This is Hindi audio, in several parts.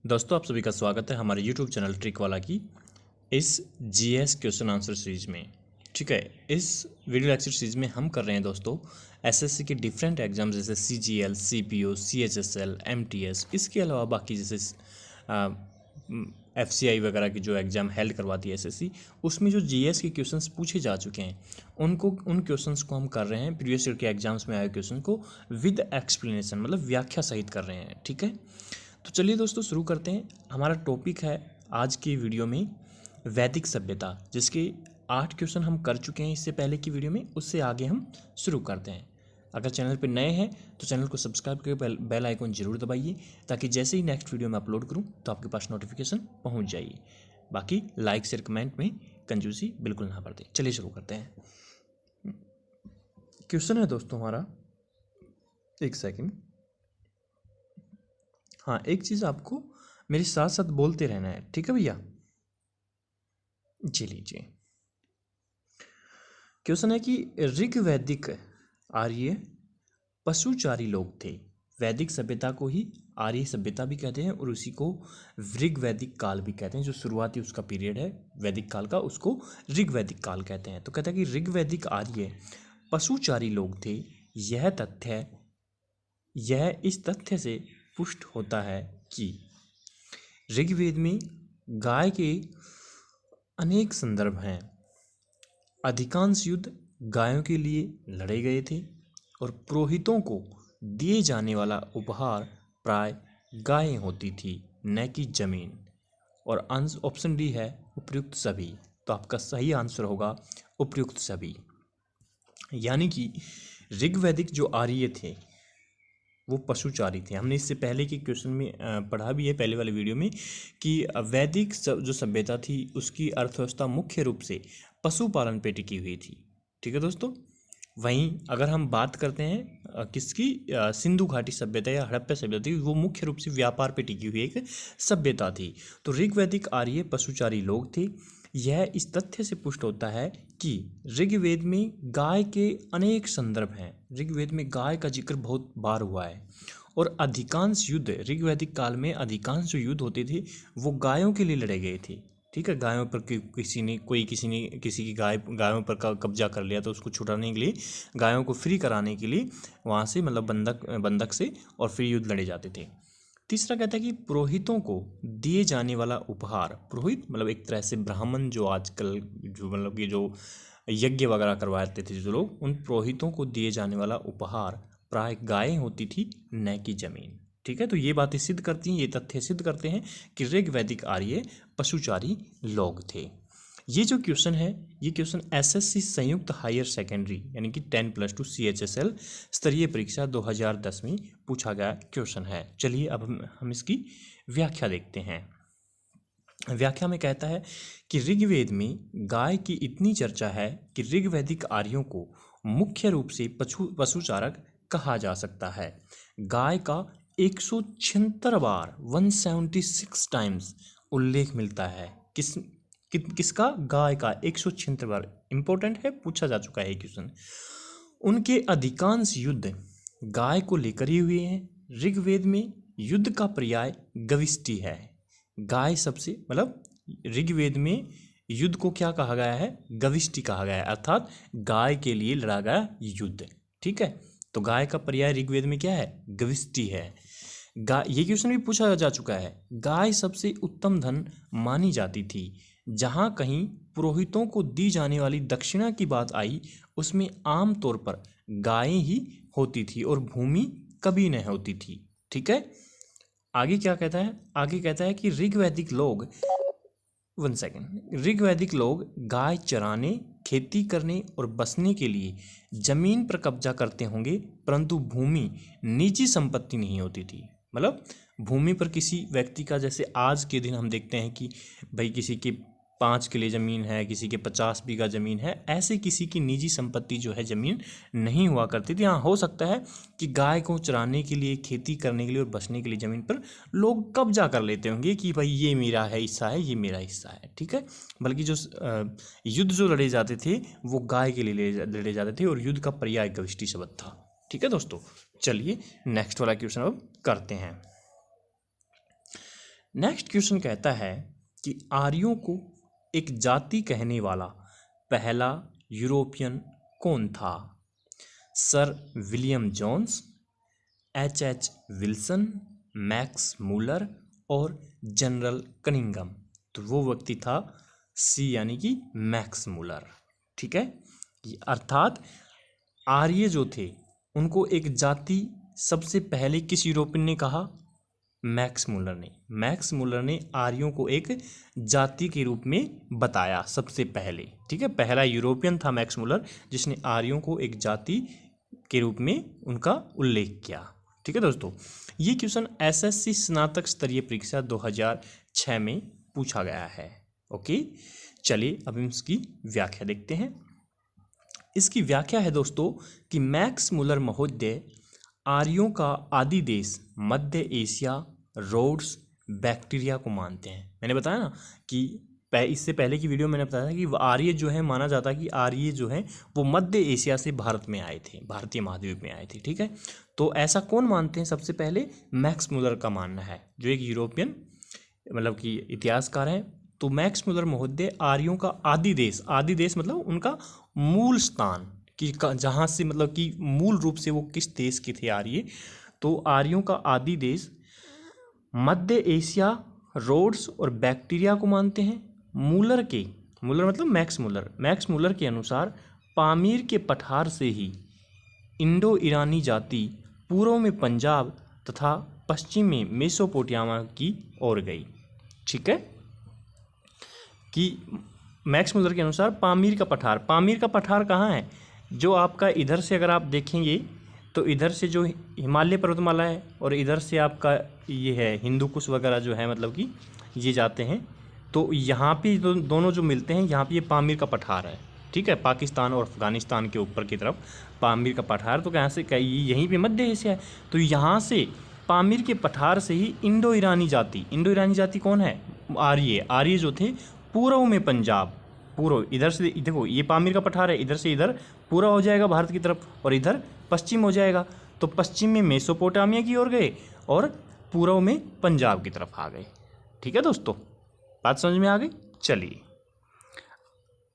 दोस्तों, आप सभी का स्वागत है हमारे YouTube चैनल ट्रिक वाला की इस जीएस क्वेश्चन आंसर सीरीज में। ठीक है, इस वीडियो लेक्चर सीरीज में हम कर रहे हैं दोस्तों एसएससी के डिफरेंट एग्जाम जैसे सीजीएल, सीपीओ, सीएचएसएल, एमटीएस, इसके अलावा बाकी जैसे एफसीआई वगैरह की जो एग्ज़ाम हेल्ड करवाती है एसएससी, उसमें जो जीएस के क्वेश्चंस पूछे जा चुके हैं उन क्वेश्चंस को हम कर रहे हैं प्रीवियस ईयर के एग्जाम्स में आए क्वेश्चन को विद एक्सप्लेनेशन, मतलब व्याख्या सहित कर रहे हैं। ठीक है, तो चलिए दोस्तों शुरू करते हैं। हमारा टॉपिक है आज की वीडियो में वैदिक सभ्यता, जिसके 8 क्वेश्चन हम कर चुके हैं इससे पहले की वीडियो में। उससे आगे हम शुरू करते हैं। अगर चैनल पर नए हैं तो चैनल को सब्सक्राइब करके बेल आइकन जरूर दबाइए, ताकि जैसे ही नेक्स्ट वीडियो में अपलोड करूं तो आपके पास नोटिफिकेशन पहुंच जाइए। बाकी लाइक शेयर कमेंट में कंजूसी बिल्कुल ना बरतें। चलिए शुरू करते हैं। क्वेश्चन है दोस्तों हमारा, एक सेकेंड। हाँ, एक चीज़ आपको मेरे साथ साथ बोलते रहना है, ठीक है भैया। जी लीजिए, क्वेश्चन है कि ऋग्वैदिक आर्य पशुचारी लोग थे। वैदिक सभ्यता को ही आर्य सभ्यता भी कहते हैं और उसी को ऋग्वैदिक काल भी कहते हैं। जो शुरुआती उसका पीरियड है वैदिक काल का, उसको ऋग्वैदिक काल कहते हैं। तो कहता है कि ऋग्वैदिक आर्य पशुचारी लोग थे। यह इस तथ्य से पुष्ट होता है कि ऋग्वेद में गाय के अनेक संदर्भ हैं। अधिकांश युद्ध गायों के लिए लड़े गए थे और पुरोहितों को दिए जाने वाला उपहार प्राय गायें होती थी, न कि जमीन। और ऑप्शन डी है उपयुक्त सभी। तो आपका सही आंसर होगा उपयुक्त सभी। यानी कि ऋग्वैदिक जो आर्य थे वो पशुचारी थे। हमने इससे पहले के क्वेश्चन में पढ़ा भी है, पहले वाले वीडियो में, कि वैदिक जो सभ्यता थी उसकी अर्थव्यवस्था मुख्य रूप से पशुपालन पे टिकी हुई थी। ठीक है दोस्तों। वहीं अगर हम बात करते हैं किसकी, सिंधु घाटी सभ्यता या हड़प्पा सभ्यता थी, वो मुख्य रूप से व्यापार पे टिकी हुई एक सभ्यता थी। तो ऋग्वैदिक आर्य पशुचारी लोग थे। यह इस तथ्य से पुष्ट होता है कि ऋग्वेद में गाय के अनेक संदर्भ हैं। ऋग्वेद में गाय का जिक्र बहुत बार हुआ है और अधिकांश युद्ध ऋग्वैदिक काल में अधिकांश जो युद्ध होते थे वो गायों के लिए लड़े गए थे। ठीक है, गायों पर किसी ने किसी की गायों पर कब्जा कर लिया तो उसको छुड़ाने के लिए, गायों को फ्री कराने के लिए वहाँ से, मतलब बंधक से, और फिर युद्ध लड़े जाते थे। तीसरा कहता है कि पुरोहितों को दिए जाने वाला उपहार, पुरोहित मतलब एक तरह से ब्राह्मण, जो आजकल जो मतलब कि जो यज्ञ वगैरह करवाते थे जो लोग, उन पुरोहितों को दिए जाने वाला उपहार प्राय गायें होती थी, न कि जमीन। ठीक है, तो ये बातें सिद्ध करती हैं, ये तथ्य सिद्ध करते हैं कि ऋग्वैदिक आर्य पशुचारी लोग थे। ये जो क्वेश्चन है, ये क्वेश्चन एसएससी संयुक्त हायर सेकेंडरी यानी कि 10+2 सीएचएसएल स्तरीय परीक्षा 2010 में पूछा गया क्वेश्चन है। चलिए अब हम इसकी व्याख्या देखते हैं। व्याख्या में कहता है कि ऋग्वेद में गाय की इतनी चर्चा है कि ऋग्वैदिक आर्यों को मुख्य रूप से पशुचारक कहा जा सकता है। गाय का 176 बार 176 टाइम्स उल्लेख मिलता है। किसका? गाय का 176 बार। इंपॉर्टेंट है, पूछा जा चुका है क्वेश्चन। उनके अधिकांश युद्ध गाय को लेकर ही हुए हैं। ऋग्वेद में युद्ध का पर्याय गविष्टि है। गाय सबसे, मतलब ऋग्वेद में युद्ध को क्या कहा गया है? गविष्टि कहा गया है, अर्थात गाय के लिए लड़ा गया युद्ध। ठीक है, तो गाय का पर्याय ऋग्वेद में क्या है? गविष्टि है। ये क्वेश्चन भी पूछा जा चुका है। गाय सबसे उत्तम धन मानी जाती थी। जहाँ कहीं पुरोहितों को दी जाने वाली दक्षिणा की बात आई, उसमें आम तौर पर गायें ही होती थी और भूमि कभी नहीं होती थी। ठीक है, आगे क्या कहता है? आगे कहता है कि ऋग्वैदिक लोग गाय चराने, खेती करने और बसने के लिए जमीन पर कब्जा करते होंगे, परंतु भूमि निजी संपत्ति नहीं होती थी। मतलब भूमि पर किसी व्यक्ति का, जैसे आज के दिन हम देखते हैं कि भाई किसी के 5 किले ज़मीन है, किसी के 50 बीघा ज़मीन है, ऐसे किसी की निजी संपत्ति जो है ज़मीन नहीं हुआ करती थी। हाँ, हो सकता है कि गाय को चराने के लिए, खेती करने के लिए और बसने के लिए ज़मीन पर लोग कब्जा कर लेते होंगे कि भाई ये मेरा है हिस्सा है, ये मेरा हिस्सा है। ठीक है, बल्कि जो युद्ध जो लड़े जाते थे वो गाय के लिए लड़े जाते थे और युद्ध का पर्याय गविष्टि शब्द था। ठीक है दोस्तों, चलिए नेक्स्ट वाला क्वेश्चन अब करते हैं। नेक्स्ट क्वेश्चन कहता है कि आर्यों को एक जाति कहने वाला पहला यूरोपियन कौन था? Sir William Jones, H Wilson, Max Muller और जनरल कनिंघम। तो वो व्यक्ति था सी यानी कि मैक्स मूलर। ठीक है, अर्थात आर्य जो थे उनको एक जाति सबसे पहले किस यूरोपियन ने कहा? मैक्स मूलर ने। मैक्स मूलर ने आर्यों को एक जाति के रूप में बताया सबसे पहले। ठीक है, पहला यूरोपियन था मैक्स मूलर जिसने आर्यों को एक जाति के रूप में उनका उल्लेख किया। ठीक है दोस्तों, ये क्वेश्चन एसएससी स्नातक स्तरीय परीक्षा 2006 में पूछा गया है। ओके, चलिए अब हम इसकी व्याख्या देखते हैं। इसकी व्याख्या है दोस्तों कि मैक्स मूलर महोदय आर्यों का आदि देश मध्य एशिया, रोड्स, बैक्टीरिया को मानते हैं। मैंने बताया ना कि इससे पहले की वीडियो मैंने बताया था कि आर्य जो है माना जाता है कि आर्य जो है वो मध्य एशिया से भारत में आए थे, भारतीय महाद्वीप में आए थे। ठीक है, तो ऐसा कौन मानते हैं? सबसे पहले मैक्स मूलर का मानना है, जो एक यूरोपियन मतलब कि इतिहासकार हैं। तो मैक्स मूलर महोदय आर्यों का आदि देश मतलब उनका मूल स्थान कि जहाँ से मतलब कि मूल रूप से वो किस देश के थे आर्य। तो आर्यों का आदि देश मध्य एशिया, रोड्स और बैक्टीरिया को मानते हैं। मूलर मतलब मैक्स मूलर के अनुसार पामीर के पठार से ही इंडो ईरानी जाति पूर्व में पंजाब तथा पश्चिम में मेसोपोटामिया की ओर गई। ठीक है, कि मैक्स मूलर के अनुसार पामीर का पठार कहाँ है? जो आपका इधर से अगर आप देखेंगे तो इधर से जो हिमालय पर्वतमाला है और इधर से आपका ये है हिंदू कुश वगैरह जो है मतलब कि ये जाते हैं। तो यहाँ पे दोनों जो मिलते हैं यहाँ पे ये पामीर का पठार है। ठीक है, पाकिस्तान और अफगानिस्तान के ऊपर की तरफ पामीर का पठार। तो कहाँ से यहीं पे मध्य एशिया है। तो यहाँ से पामीर के पठार से ही इंडो ईरानी जाति कौन है? आर्य जो थे पूर्व में पंजाब, पूर्व इधर से देखो ये पामीर का पठार है, इधर से इधर पूरा हो जाएगा भारत की तरफ और इधर पश्चिम हो जाएगा। तो पश्चिम में मेसोपोटामिया की ओर गए और पूर्व में पंजाब की तरफ आ गए। ठीक है दोस्तों, बात समझ में आ गई? चलिए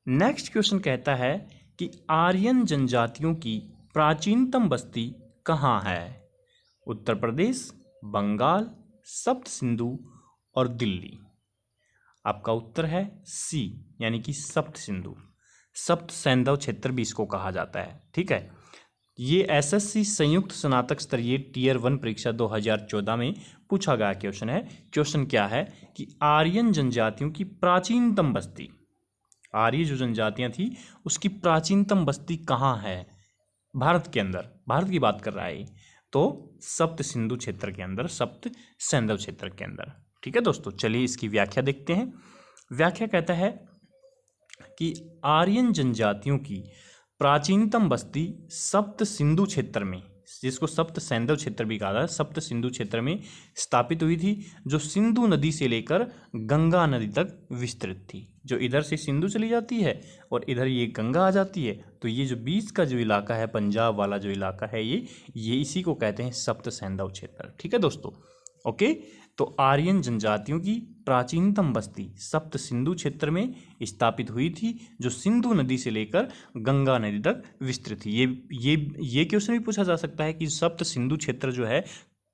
नेक्स्ट क्वेश्चन कहता है कि आर्यन जनजातियों की प्राचीनतम बस्ती कहाँ है? उत्तर प्रदेश, बंगाल, सप्त सिंधु और दिल्ली। आपका उत्तर है सी यानी कि सप्त सिंधु। सप्त सैंधव क्षेत्र भी इसको कहा जाता है। ठीक है, ये एसएससी संयुक्त स्नातक स्तरीय टियर 1 परीक्षा 2014 में पूछा गया क्वेश्चन है। क्वेश्चन क्या है कि आर्यन जनजातियों की प्राचीनतम बस्ती, आर्य जो जनजातियां थी उसकी प्राचीनतम बस्ती कहाँ है भारत के अंदर? भारत की बात कर रहा है तो सप्त सिंधु क्षेत्र के अंदर, सप्त सैंधव क्षेत्र के अंदर। ठीक है दोस्तों, चलिए इसकी व्याख्या देखते हैं। व्याख्या कहता है कि आर्यन जनजातियों की प्राचीनतम बस्ती सप्त सिंधु क्षेत्र में, जिसको सप्त सैंधव क्षेत्र भी कहा जाता है, सप्त सिंधु क्षेत्र में स्थापित हुई थी, जो सिंधु नदी से लेकर गंगा नदी तक विस्तृत थी। जो इधर से सिंधु चली जाती है और इधर ये गंगा आ जाती है, तो ये जो बीच का जो इलाका है, पंजाब वाला जो इलाका है, ये इसी को कहते हैं सप्त सैंधव क्षेत्र। ठीक है दोस्तों, ओके। तो आर्यन जनजातियों की प्राचीनतम बस्ती सप्त सिंधु क्षेत्र में स्थापित हुई थी, जो सिंधु नदी से लेकर गंगा नदी तक विस्तृत थी। ये क्वेश्चन भी पूछा जा सकता है कि सप्त सिंधु क्षेत्र जो है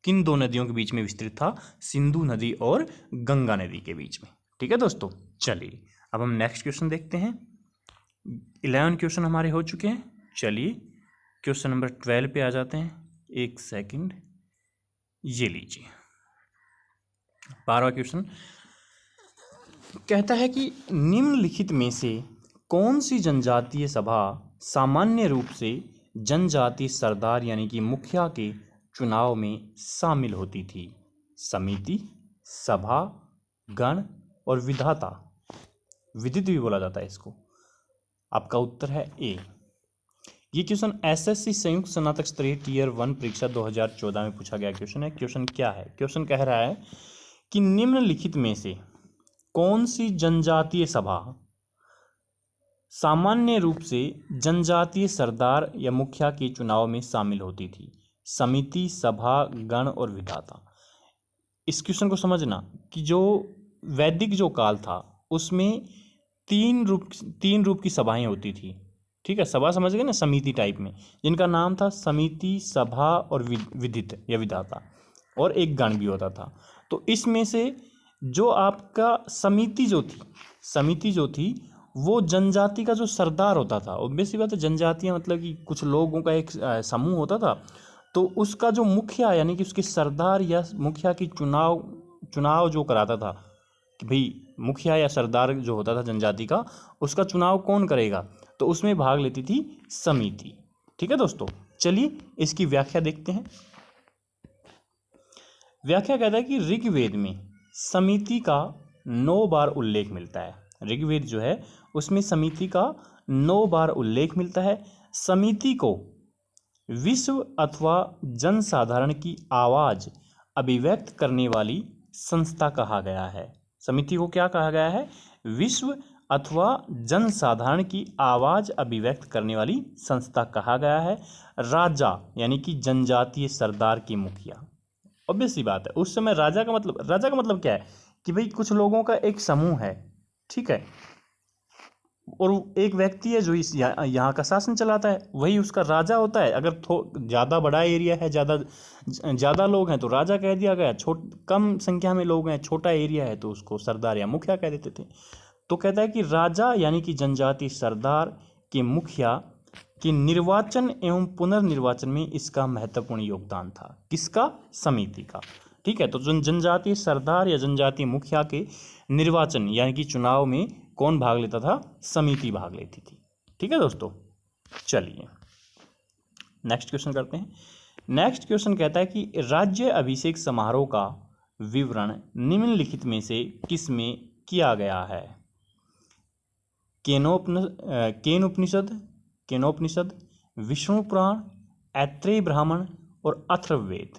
किन दो नदियों के बीच में विस्तृत था? सिंधु नदी और गंगा नदी के बीच में। ठीक है दोस्तों, चलिए अब हम नेक्स्ट क्वेश्चन देखते हैं। 11 क्वेश्चन हमारे हो चुके हैं। चलिए क्वेश्चन नंबर 12 पे आ जाते हैं। एक सेकंड, ये लीजिए 12वां क्वेश्चन कहता है कि निम्नलिखित में से कौन सी जनजातीय सभा सामान्य रूप से जनजातीय सरदार यानी कि मुखिया के चुनाव में शामिल होती थी? समिति, सभा, गण और विधाता। विदित भी बोला जाता है इसको। आपका उत्तर है ए। ये क्वेश्चन एसएससी संयुक्त स्नातक स्तरीय टियर 1 परीक्षा 2014 में पूछा गया क्वेश्चन है। क्वेश्चन क्या है? क्वेश्चन कह रहा है कि निम्नलिखित में से कौन सी जनजातीय सभा सामान्य रूप से जनजातीय सरदार या मुखिया के चुनाव में शामिल होती थी? समिति, सभा, गण और विधाता। इस क्वेश्चन को समझना कि जो वैदिक जो काल था उसमें तीन रूप की सभाएं होती थी। ठीक है, सभा समझ गए ना, समिति टाइप में, जिनका नाम था समिति, सभा और विदित या विधाता, और एक गण भी होता था। तो इसमें से जो आपका समिति जो थी वो जनजाति का जो सरदार होता था। ऑब्वियसली बात है, जनजातियाँ मतलब कि कुछ लोगों का एक समूह होता था। तो उसका जो मुखिया यानी कि उसके सरदार या मुखिया की चुनाव जो कराता था कि भाई मुखिया या सरदार जो होता था जनजाति का, उसका चुनाव कौन करेगा, तो उसमें भाग लेती थी समिति। ठीक है दोस्तों, चलिए इसकी व्याख्या देखते हैं। व्याख्या कहता है कि ऋग्वेद में समिति का 9 बार उल्लेख मिलता है। ऋग्वेद जो है उसमें समिति का 9 बार उल्लेख मिलता है। समिति को विश्व अथवा जनसाधारण की आवाज अभिव्यक्त करने वाली संस्था कहा गया है। समिति को क्या कहा गया है? विश्व अथवा जनसाधारण की आवाज अभिव्यक्त करने वाली संस्था कहा गया है। राजा यानी कि जनजातीय सरदार की मुखिया। ऑब्वियसली बात है, उस समय राजा का मतलब क्या है कि भाई कुछ लोगों का एक समूह है, ठीक है, और एक व्यक्ति है जो इस यहाँ का शासन चलाता है, वही उसका राजा होता है। अगर ज़्यादा बड़ा एरिया है, ज़्यादा लोग हैं तो राजा कह दिया गया, कम संख्या में लोग हैं, छोटा एरिया है तो उसको सरदार या मुखिया कह देते थे। तो कहता है कि राजा यानी कि जनजाति सरदार के मुखिया के निर्वाचन एवं पुनर्निर्वाचन में इसका महत्वपूर्ण योगदान था। किसका? समिति का। ठीक है, तो जनजातीय सरदार या जनजातीय मुखिया के निर्वाचन यानी कि चुनाव में कौन भाग लेता था? समिति भाग लेती थी। ठीक है दोस्तों, चलिए नेक्स्ट क्वेश्चन करते हैं। नेक्स्ट क्वेश्चन कहता है कि राज्य अभिषेक समारोह का विवरण निम्नलिखित में से किस में किया गया है? केनोपनिषद, विष्णु पुराण, ऐत्रेय ब्राह्मण और अथर्ववेद।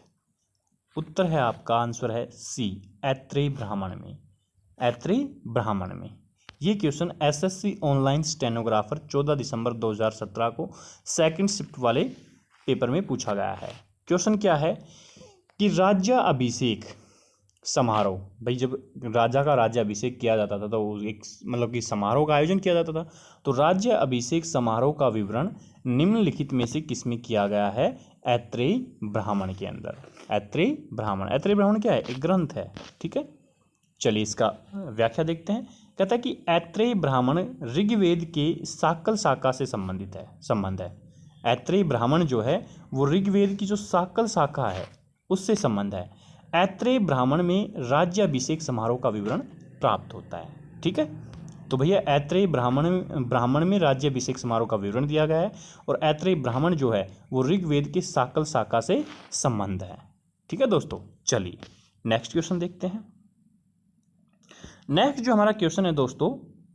उत्तर है आपका आंसर है सी, ऐत्रेय ब्राह्मण में। ये क्वेश्चन एसएससी ऑनलाइन स्टेनोग्राफर 14 दिसंबर 2017 को सेकंड शिफ्ट वाले पेपर में पूछा गया है। क्वेश्चन क्या है कि राज्य अभिषेक समारोह, भाई जब राजा का राज्य अभिषेक किया जाता था तो एक मतलब कि समारोह का आयोजन किया जाता था। तो राज्य अभिषेक समारोह का विवरण निम्नलिखित में से किस में किया गया है? ऐत्रेय ब्राह्मण के अंदर। ऐत्रेय ब्राह्मण क्या है? एक ग्रंथ है। ठीक है, चलिए इसका व्याख्या देखते हैं। कहता है कि ऐत्रेय ब्राह्मण ऋग्वेद के शाक्ल शाखा से संबंध है। ऐत्रेय ब्राह्मण जो है वो ऋग्वेद की जो शाक्ल शाखा है उससे संबंध है। ऐत्रेय ब्राह्मण में राज्याभिषेक समारोह का विवरण प्राप्त होता है। ठीक है, तो भैया ऐत्रेय ब्राह्मण में राज्याभिषेक समारोह का विवरण दिया गया है, और ऐत्रेय ब्राह्मण जो है वो ऋग्वेद के शाक्ल शाखा से संबंध है। ठीक है दोस्तों, चलिए नेक्स्ट क्वेश्चन देखते हैं। नेक्स्ट जो हमारा क्वेश्चन है दोस्तों,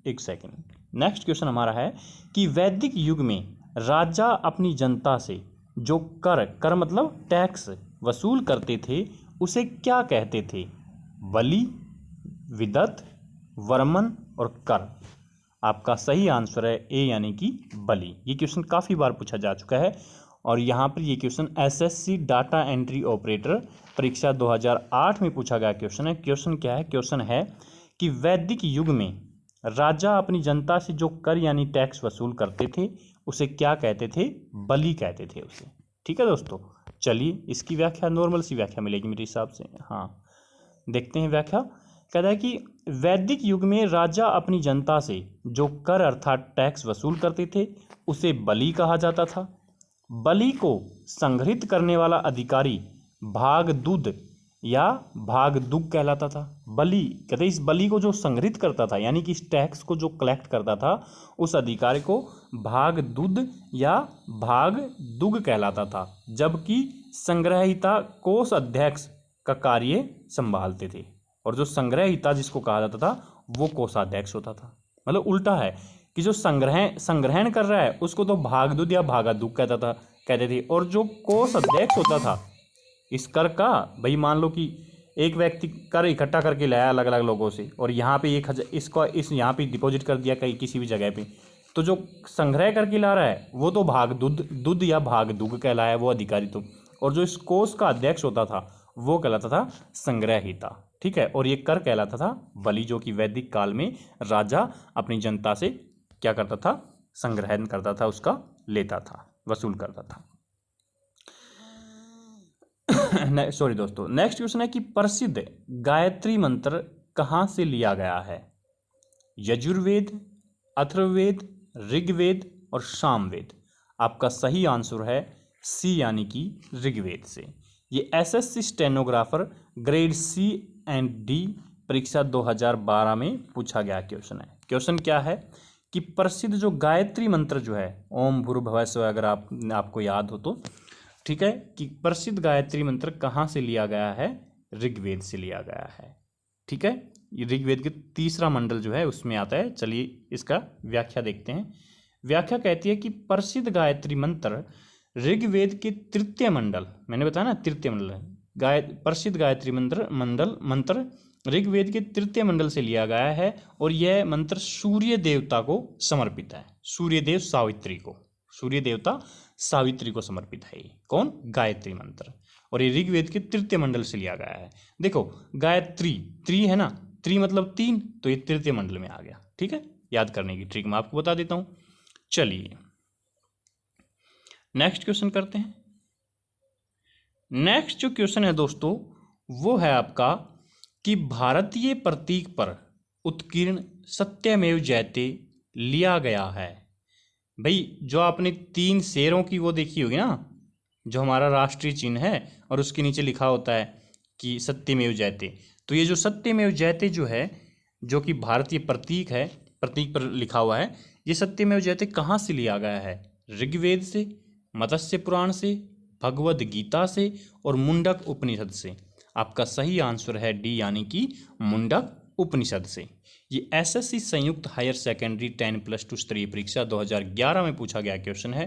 एक सेकेंड, नेक्स्ट क्वेश्चन हमारा है कि वैदिक युग में राजा अपनी जनता से जो कर मतलब टैक्स वसूल करते थे उसे क्या कहते थे? बलि, विदत, वर्मन और कर। आपका सही आंसर है ए यानी कि बलि। ये क्वेश्चन काफ़ी बार पूछा जा चुका है, और यहाँ पर ये question SSC data entry operator परीक्षा 2008 में पूछा गया क्वेश्चन है। क्वेश्चन क्या है? क्वेश्चन है कि वैदिक युग में राजा अपनी जनता से जो कर यानी टैक्स वसूल करते थे उसे क्या कहते थे? बलि कहते थे उसे। ठीक है दोस्तों, चलिए इसकी व्याख्या नॉर्मल सी व्याख्या मिलेगी मेरे हिसाब से। हाँ, देखते हैं व्याख्या। कहता है कि वैदिक युग में राजा अपनी जनता से जो कर अर्थात टैक्स वसूल करते थे उसे बलि कहा जाता था। बलि को संग्रहित करने वाला अधिकारी भागदूद या भागदुग कहलाता था। बलि कहते इस बलि को जो संग्रहित करता था यानी कि इस टैक्स को जो कलेक्ट करता था उस अधिकारी को भागदूद या भागदुग कहलाता था, जबकि संग्रहिता कोष अध्यक्ष का कार्य संभालते थे, और जो संग्रहिता जिसको कहा जाता था वो कोषाध्यक्ष होता था। मतलब उल्टा है कि जो संग्रहण कर रहा है उसको तो भागदूद या भागादुग कहते थे, और जो कोष अध्यक्ष होता था इस कर का, भाई मान लो कि एक व्यक्ति कर इकट्ठा करके लाया अलग अलग लोगों से, और यहाँ पे 1000 इस यहाँ पे डिपॉजिट कर दिया कहीं किसी भी जगह पे, तो जो संग्रह करके ला रहा है वो तो भागदूद या भागदुग कहलाया वो अधिकारी तो, और जो इस कोष का अध्यक्ष होता था वो कहलाता था संग्रहिता। ठीक है, और ये कर कहलाता था बलि, जो कि वैदिक काल में राजा अपनी जनता से क्या करता था, संग्रहण करता था, उसका लेता था, वसूल करता था। सॉरी दोस्तों, नेक्स्ट क्वेश्चन है कि प्रसिद्ध गायत्री मंत्र कहाँ से लिया गया है? यजुर्वेद, अथर्ववेद, ऋग्वेद और सामवेद। आपका सही आंसर है सी, यानी कि ऋग्वेद से। ये SSC stenographer grade C and D परीक्षा 2012 में पूछा गया क्वेश्चन है। क्वेश्चन क्या है कि प्रसिद्ध जो गायत्री मंत्र जो है ओम भूर्भुवः स्वः, अगर आपको याद हो तो, ठीक है, कि प्रसिद्ध गायत्री मंत्र कहाँ से लिया गया है? ऋग्वेद से लिया गया है। ठीक है, ये ऋग्वेद के तीसरा मंडल जो है उसमें आता है। चलिए इसका व्याख्या देखते हैं। व्याख्या कहती है कि प्रसिद्ध गायत्री मंत्र ऋग्वेद के तृतीय मंडल, मैंने बताया ना तृतीय मंडल, प्रसिद्ध गायत्री मंत्र ऋग्वेद के तृतीय मंडल से लिया गया है और यह मंत्र सूर्य देवता को समर्पित है। सूर्यदेव सावित्री को, सूर्य देवता सावित्री को समर्पित है ये कौन? गायत्री मंत्र। और ये ऋग्वेद के तृतीय मंडल से लिया गया है। देखो गायत्री, त्री है ना, त्री मतलब 3, तो ये तृतीय मंडल में आ गया। ठीक है, याद करने की ट्रिक मैं आपको बता देता हूं। चलिए नेक्स्ट क्वेश्चन करते हैं। नेक्स्ट जो क्वेश्चन है दोस्तों वो है आपका कि भारतीय प्रतीक पर उत्कीर्ण सत्यमेव जयते लिया गया है। भाई जो आपने 3 शेरों की वो देखी होगी ना, जो हमारा राष्ट्रीय चिन्ह है और उसके नीचे लिखा होता है कि सत्यमेव जयते, तो ये जो सत्यमेव जयते जो है, जो कि भारतीय प्रतीक है, प्रतीक पर लिखा हुआ है, ये सत्यमेव जयते कहाँ से लिया गया है? ऋग्वेद से, मत्स्य पुराण से, भगवद गीता से और मुंडक उपनिषद से। आपका सही आंसर है डी, यानी कि मुंडक उपनिषद से। ये एसएससी संयुक्त हायर सेकेंडरी 10+2 स्तरीय परीक्षा 2011 में पूछा गया क्वेश्चन है।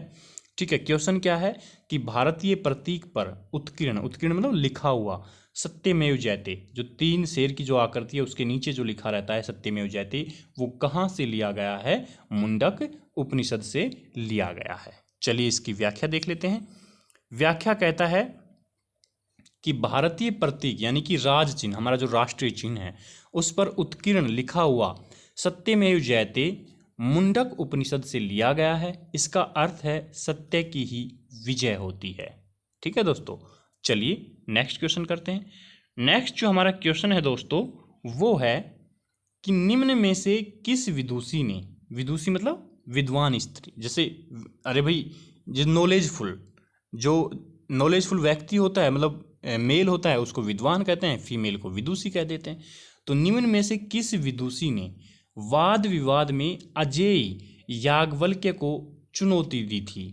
ठीक है, क्वेश्चन क्या है कि भारतीय प्रतीक पर उत्कीर्ण, उत्कीर्ण मतलब लिखा हुआ, सत्यमेव जयते, जो 3 शेर की जो आकृति है उसके नीचे जो लिखा रहता है सत्यमेव जयते, वो कहाँ से लिया गया है? मुंडक उपनिषद से लिया गया है। चलिए इसकी व्याख्या देख लेते हैं। व्याख्या कहता है कि भारतीय प्रतीक यानी कि राज चिन्ह, हमारा जो राष्ट्रीय चिन्ह है, उस पर उत्कीर्ण लिखा हुआ सत्यमेव जयते मुंडक उपनिषद से लिया गया है। इसका अर्थ है सत्य की ही विजय होती है। ठीक है दोस्तों, चलिए नेक्स्ट क्वेश्चन करते हैं। नेक्स्ट जो हमारा क्वेश्चन है दोस्तों वो है कि निम्न में से किस विदुषी ने, विदुषी मतलब विद्वान स्त्री, जैसे अरे भाई जो नॉलेजफुल व्यक्ति होता है, मतलब मेल होता है, उसको विद्वान कहते हैं, फीमेल को विदुषी कह देते हैं। तो निम्न में से किस विदुषी ने वाद विवाद में अजेय याज्ञवल्क्य को चुनौती दी थी?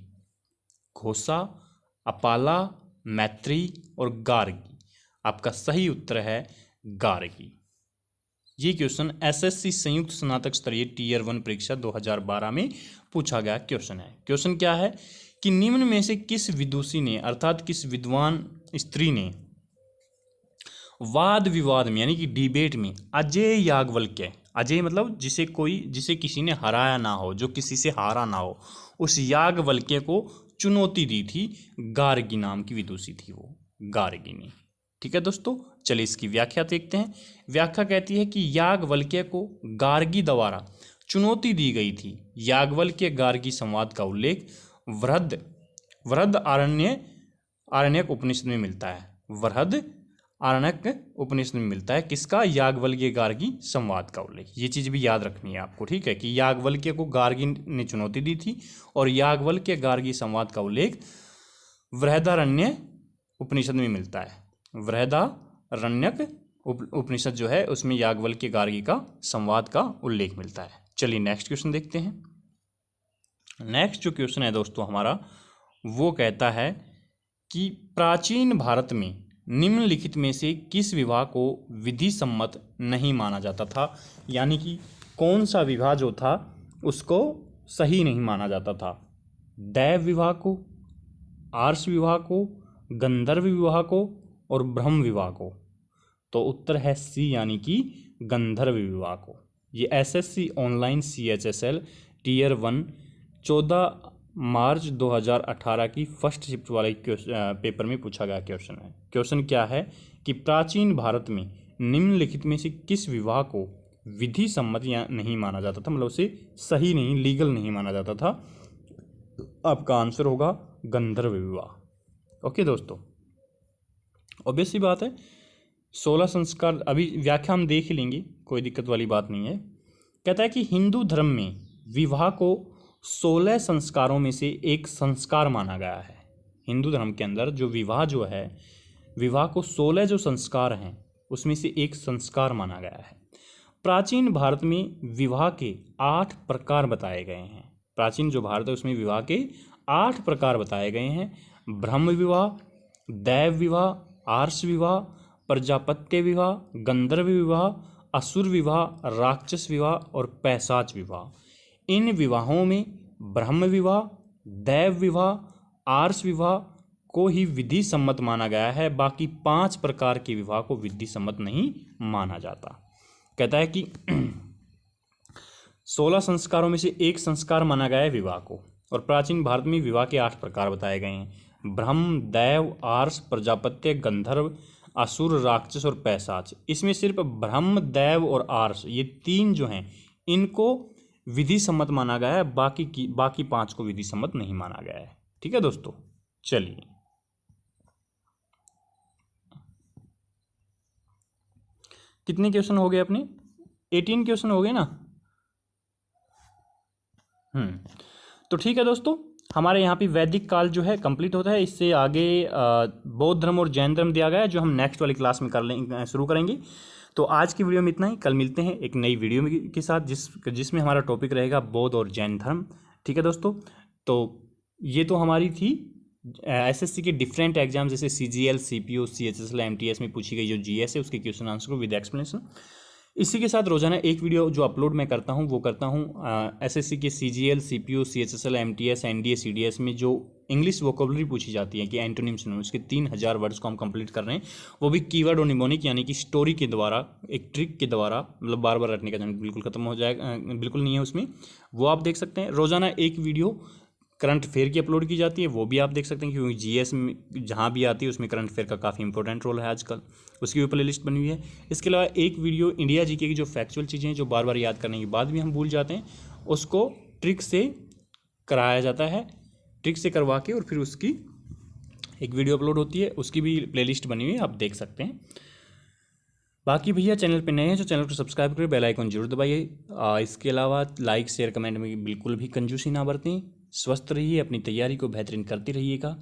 घोषा, अपाला, मैत्री और गार्गी। आपका सही उत्तर है गार्गी। ये क्वेश्चन एसएससी संयुक्त स्नातक स्तरीय टीयर 1 परीक्षा 2012 में पूछा गया क्वेश्चन है। क्वेश्चन क्या है कि निम्न में से किस विदुषी ने, अर्थात किस विद्वान स्त्री ने वाद विवाद में यानी कि डिबेट में अजेय याज्ञवल्क्य, अजेय मतलब जिसे किसी ने हराया ना हो, जो किसी से हारा ना हो, उस याज्ञवल्क्य को चुनौती दी थी। गार्गी नाम की विदुषी थी वो, गार्गी ने। ठीक है दोस्तों, चलिए इसकी व्याख्या देखते हैं। व्याख्या कहती है कि याज्ञवल्क्य को गार्गी द्वारा चुनौती दी गई थी। याज्ञवल्क्य गार्गी संवाद का उल्लेख वृहद आरण्यक उपनिषद में मिलता है। वृहद आरण्यक उपनिषद में मिलता है किसका? याज्ञवल्क्य गार्गी संवाद का उल्लेख। ये चीज भी याद रखनी है आपको, ठीक है, कि याज्ञवल्क्य को गार्गी ने चुनौती दी थी और याज्ञवल्क्य गार्गी संवाद का उल्लेख वृहदारण्य उपनिषद में मिलता है। वृहदारण्यक उपनिषद जो है उसमें याज्ञवल्क्य गार्गी का संवाद का उल्लेख मिलता है। चलिए नेक्स्ट क्वेश्चन देखते हैं। नेक्स्ट जो क्वेश्चन है दोस्तों हमारा वो कहता है कि प्राचीन भारत में निम्नलिखित में से किस विवाह को विधि सम्मत नहीं माना जाता था? यानी कि कौन सा विवाह जो था उसको सही नहीं माना जाता था? दैव विवाह को, आर्ष विवाह को, गंधर्व विवाह को और ब्रह्म विवाह को। तो उत्तर है सी, यानी कि गंधर्व विवाह को। ये एसएससी ऑनलाइन CHSL टीयर 1 14 मार्च 2018 की फर्स्ट शिफ्ट वाले पेपर में पूछा गया क्वेश्चन है। क्वेश्चन क्या है कि प्राचीन भारत में निम्नलिखित में से किस विवाह को विधि सम्मत या नहीं माना जाता था, मतलब उसे सही नहीं, लीगल नहीं माना जाता था। आपका आंसर होगा गंधर्व विवाह। ओके दोस्तों, ऑब्वियस सी बात है। 16 संस्कार, अभी व्याख्या हम देख ही लेंगे, कोई दिक्कत वाली बात नहीं है। कहता है कि हिंदू धर्म में विवाह को 16 संस्कारों में से एक संस्कार माना गया है। हिंदू धर्म के अंदर जो विवाह है, विवाह को 16 जो संस्कार हैं उसमें से एक संस्कार माना गया है। प्राचीन भारत में विवाह के 8 प्रकार बताए गए हैं। प्राचीन जो भारत है उसमें विवाह के 8 प्रकार बताए गए हैं। ब्रह्म विवाह, दैव विवाह, आर्ष विवाह, प्रजापत्य विवाह, गंधर्व विवाह, असुर विवाह, राक्षस विवाह और पैशाच विवाह। इन विवाहों में ब्रह्म विवाह, दैव विवाह, आर्ष विवाह को ही विधि सम्मत माना गया है। बाकी 5 प्रकार के विवाह को विधि सम्मत नहीं माना जाता। कहता है कि 16 संस्कारों में से एक संस्कार माना गया है विवाह को, और प्राचीन भारत में विवाह के 8 प्रकार बताए गए हैं। ब्रह्म, दैव, आर्ष, प्रजापत्य, गंधर्व, असुर, राक्षस और पैशाच। इसमें सिर्फ ब्रह्म, दैव और आर्ष, ये 3 जो हैं इनको विधि सम्मत माना गया है। बाकी 5 को विधि सम्मत नहीं माना गया है। ठीक है दोस्तों, चलिए कितने क्वेश्चन हो गए अपने? 18 क्वेश्चन हो गए ना। तो ठीक है दोस्तों, हमारे यहाँ पे वैदिक काल जो है कंप्लीट होता है। इससे आगे बौद्ध धर्म और जैन धर्म दिया गया है, जो हम नेक्स्ट वाली क्लास में शुरू करेंगे। तो आज की वीडियो में इतना ही। कल मिलते हैं एक नई वीडियो के साथ जिसमें हमारा टॉपिक रहेगा बौद्ध और जैन धर्म। ठीक है दोस्तों, तो ये तो हमारी थी एसएससी के डिफरेंट एग्जाम, जैसे सीजीएल, सीपीओ, सीएचएसएल, एमटीएस में पूछी गई जो जीएस है उसके क्वेश्चन आंसर को विद एक्सप्लेनेशन। इसी के साथ रोजाना एक वीडियो जो अपलोड मैं करता हूँ वो करता हूँ एसएससी के CGL, CPO, CHSL, MTS, NDA, CDS में जो इंग्लिश वोकेबलरी पूछी जाती है कि एंटोनिम सिनोनिम, उसके 3000 वर्ड्स को हम कंप्लीट कर रहे हैं, वो भी कीवर्ड और निमोनिक यानी कि स्टोरी के द्वारा, एक ट्रिक के द्वारा, मतलब बार बार रटने का झंझट बिल्कुल खत्म हो जाएगा, बिल्कुल नहीं है उसमें। वो आप देख सकते हैं। रोजाना एक वीडियो करंट अफेयर की अपलोड की जाती है, वो भी आप देख सकते हैं, क्योंकि जीएस में जहाँ भी आती है उसमें करंट अफेयर का काफ़ी इंपॉर्टेंट रोल है आजकल, उसकी भी प्ले लिस्ट बनी हुई है। इसके अलावा एक वीडियो इंडिया जीके की जो फैक्चुअल चीज़ें हैं जो बार बार याद करने के बाद भी हम भूल जाते हैं, उसको ट्रिक से कराया जाता है, ट्रिक से करवा के और फिर उसकी एक वीडियो अपलोड होती है, उसकी भी प्ले लिस्ट बनी हुई है, आप देख सकते हैं। बाकी भैया चैनल पे नए हैं जो चैनल को सब्सक्राइब करें, बेल आइकन जरूर दबाइए। इसके अलावा लाइक, शेयर, कमेंट में बिल्कुल भी कंजूसी ना बरतें। स्वस्थ रहिए, अपनी तैयारी को बेहतरीन करते रहिएगा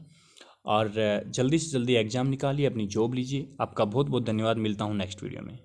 और जल्दी से जल्दी एग्ज़ाम निकालिए, अपनी जॉब लीजिए। आपका बहुत बहुत धन्यवाद। मिलता हूँ नेक्स्ट वीडियो में।